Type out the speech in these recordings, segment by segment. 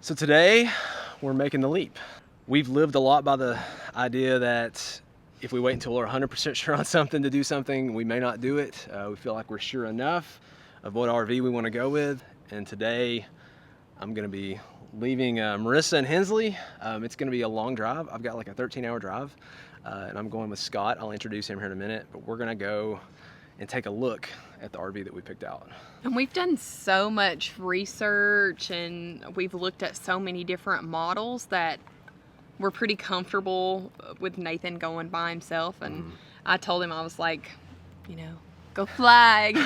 So today we're making the leap. We've lived a lot by the idea that if we wait until we're 100% sure on something to do something, we may not do it. We feel like we're sure enough of what RV we want to go with. And today I'm going to be leaving Marissa and Hensley. It's going to be a long drive. I've got like a 13-hour drive and I'm going with Scott. I'll introduce him here in a minute, but we're going to go and take a look at the RV that we picked out. And we've done so much research and we've looked at so many different models that we're pretty comfortable with Nathan going by himself. And I told him, I was like, you know, go flag,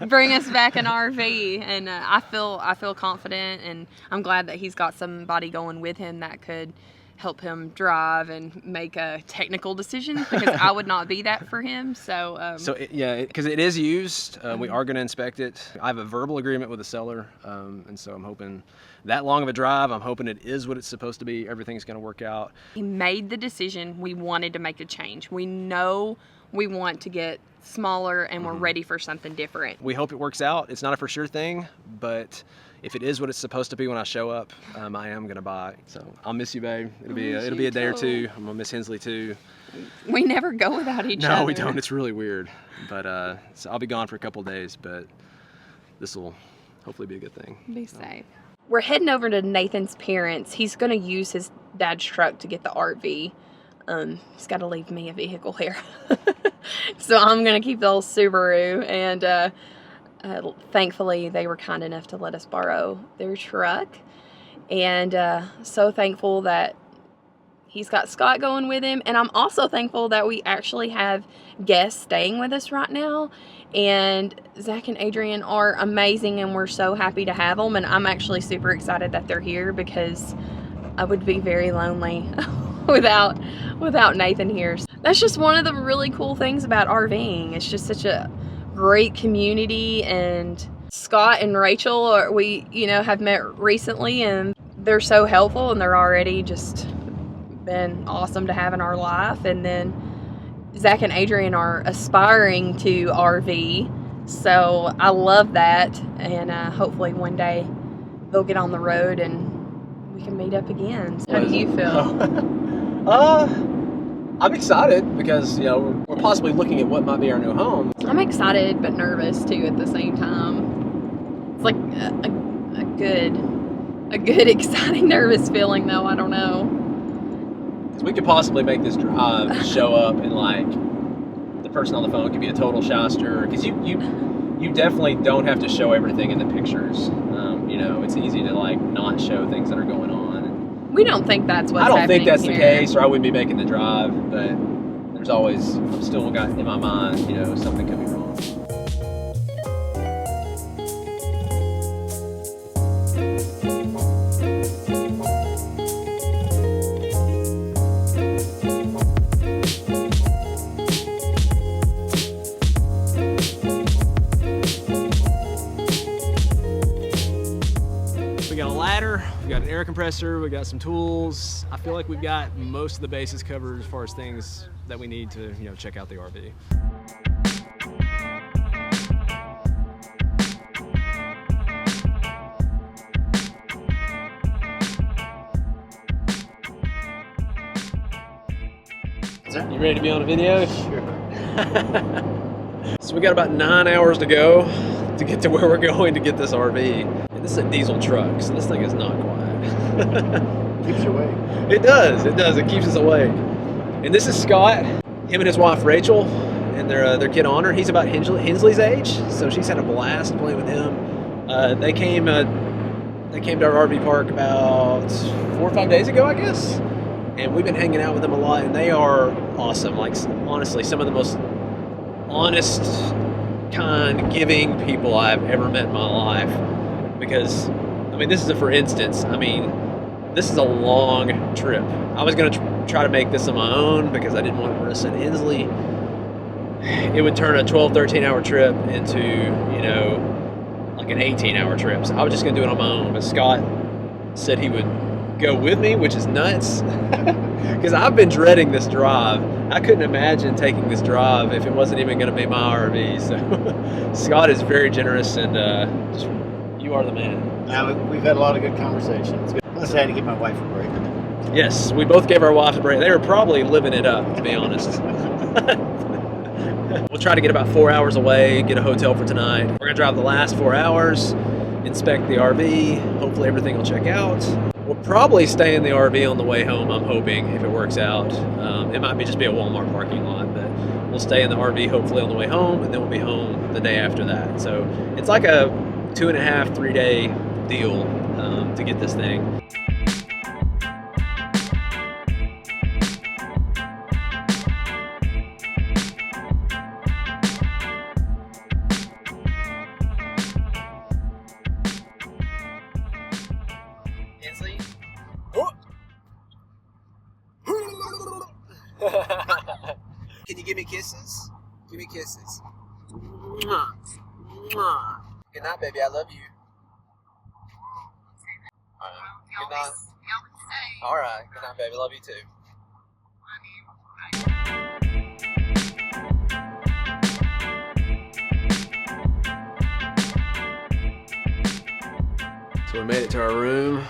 bring us back an RV. And I feel confident, and I'm glad that he's got somebody going with him that could help him drive and make a technical decision, because I would not be that for him. So yeah, because it is used. We are going to inspect it. I have a verbal agreement with the seller, and so I'm hoping that long of a drive, I'm hoping it is what it's supposed to be. Everything's going to work out. He made the decision. We wanted to make a change. We know we want to get smaller, and we're ready for something different. We hope it works out. It's not a for sure thing, but if it is what it's supposed to be when I show up, I am gonna buy. So I'll miss you, babe. It'll be a day or two. I'm gonna miss Hensley too. We never go without each other. No, we don't. It's really weird. But so I'll be gone for a couple days, but this will hopefully be a good thing. Be safe. We're heading over to Nathan's parents. He's gonna use his dad's truck to get the RV. He's got to leave me a vehicle here. So I'm gonna keep the old Subaru, and thankfully they were kind enough to let us borrow their truck, and so thankful that he's got Scott going with him. And I'm also thankful that we actually have guests staying with us right now, and Zach and Adrian are amazing, and we're so happy to have them. And I'm actually super excited that they're here, because I would be very lonely without Nathan here. That's just one of the really cool things about RVing. It's just such a great community, and Scott and Rachel we have met recently, and they're so helpful, and they're already just been awesome to have in our life. And then Zach and Adrian are aspiring to RV, so I love that, and hopefully one day they'll get on the road and we can meet up again. How do you feel? I'm excited because, we're possibly looking at what might be our new home. I'm excited but nervous too at the same time. It's like a good exciting nervous feeling though. I don't know. Because we could possibly make this drive show up and like the person on the phone could be a total shyster. Because you definitely don't have to show everything in the pictures. It's easy to like not show things that are going on. We don't think that's what's happening. I don't think that's here. the case, or I wouldn't be making the drive, but there's always, I'm still got in my mind, something could be wrong. We got a ladder, we got an air compressor, we got some tools. I feel like we've got most of the bases covered as far as things that we need to, check out the RV. You ready to be on a video? Sure. So we got about 9 hours to go to get to where we're going to get this RV. And this is a diesel truck, so this thing is not quiet. Keeps you awake. It does. It keeps us awake. And this is Scott, him and his wife Rachel, and their kid Honor. He's about Hensley's age, so she's had a blast playing with him. They came to our RV park about 4 or 5 days ago, I guess. And we've been hanging out with them a lot, and they are awesome. Like, honestly, some of the most honest, kind, giving people I've ever met in my life. Because, this is for instance, this is a long trip. I was going to try to make this on my own because I didn't want Marissa and Hensley. It would turn a 12, 13-hour trip into, like an 18-hour trip. So I was just going to do it on my own. But Scott said he would go with me, which is nuts. Because I've been dreading this drive. I couldn't imagine taking this drive if it wasn't even going to be my RV. So Scott is very generous and just You are the man. Now, we've had a lot of good conversations. Plus, I had to give my wife a break. Yes, we both gave our wives a break. They were probably living it up, to be honest. We'll try to get about 4 hours away, get a hotel for tonight. We're gonna drive the last 4 hours, inspect the RV. Hopefully everything will check out. We'll probably stay in the RV on the way home, I'm hoping, if it works out. It might just be a Walmart parking lot, but we'll stay in the RV hopefully on the way home, and then we'll be home the day after that. So it's like a 2.5, 3 day deal to get this thing. Can you give me kisses? Give me kisses. Mwah. Mwah. Good night, baby. I love you. Good night. All right. Good night, baby. Love you too. So we made it to our room.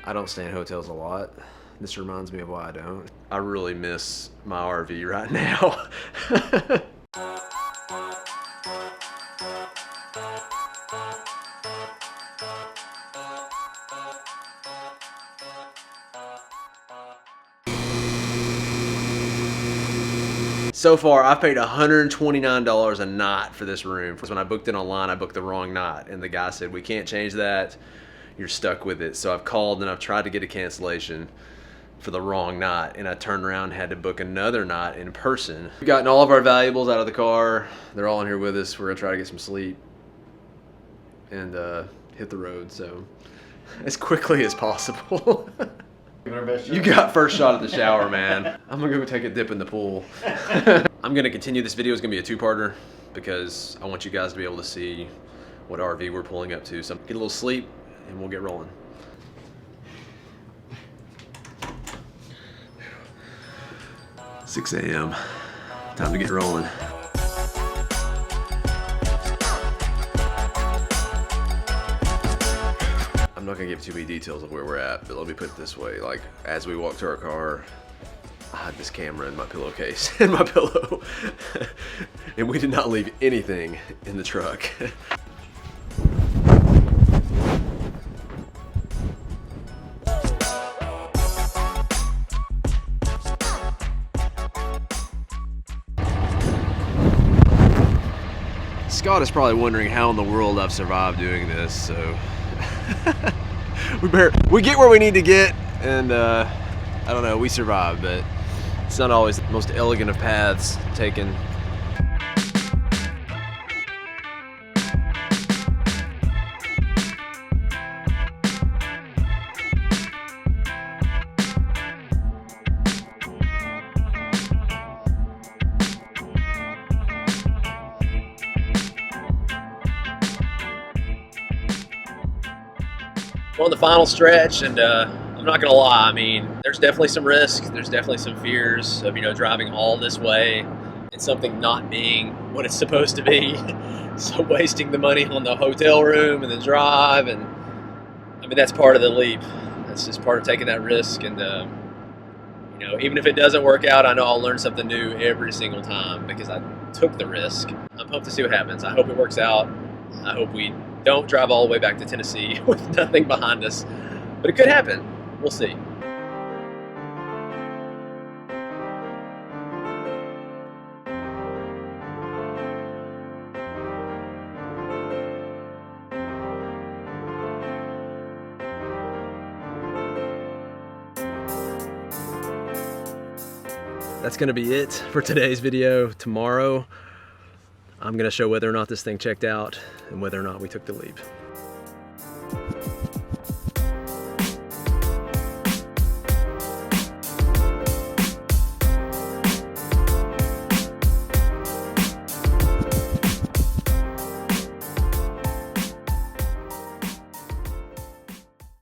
I don't stay in hotels a lot. This reminds me of why I don't. I really miss my RV right now. So far, I've paid $129 a night for this room. When I booked it online, I booked the wrong night, and the guy said, we can't change that. You're stuck with it. So I've called and I've tried to get a cancellation for the wrong night, and I turned around and had to book another night in person. We've gotten all of our valuables out of the car. They're all in here with us. We're gonna try to get some sleep and hit the road, so as quickly as possible. You got first shot at the shower, man. I'm gonna go take a dip in the pool. I'm gonna continue. This video is gonna be a two-parter because I want you guys to be able to see what RV we're pulling up to. So get a little sleep and we'll get rolling. 6 a.m. Time to get rolling. I'm not gonna give too many details of where we're at, but let me put it this way. Like, as we walk to our car, I had this camera in my pillowcase and my pillow. And we did not leave anything in the truck. Scott is probably wondering how in the world I've survived doing this, so we get where we need to get, and I don't know, we survive, but it's not always the most elegant of paths taken. We're on the final stretch, and I'm not gonna lie, I mean, there's definitely some risk, there's definitely some fears of, you know, driving all this way and something not being what it's supposed to be. So wasting the money on the hotel room and the drive, and I mean, that's part of the leap. That's just part of taking that risk, and you know, even if it doesn't work out, I know I'll learn something new every single time because I took the risk. I'm pumped to see what happens. I hope it works out. I hope we don't drive all the way back to Tennessee with nothing behind us, but it could happen. We'll see. That's gonna be it for today's video. Tomorrow, I'm gonna show whether or not this thing checked out and whether or not we took the leap.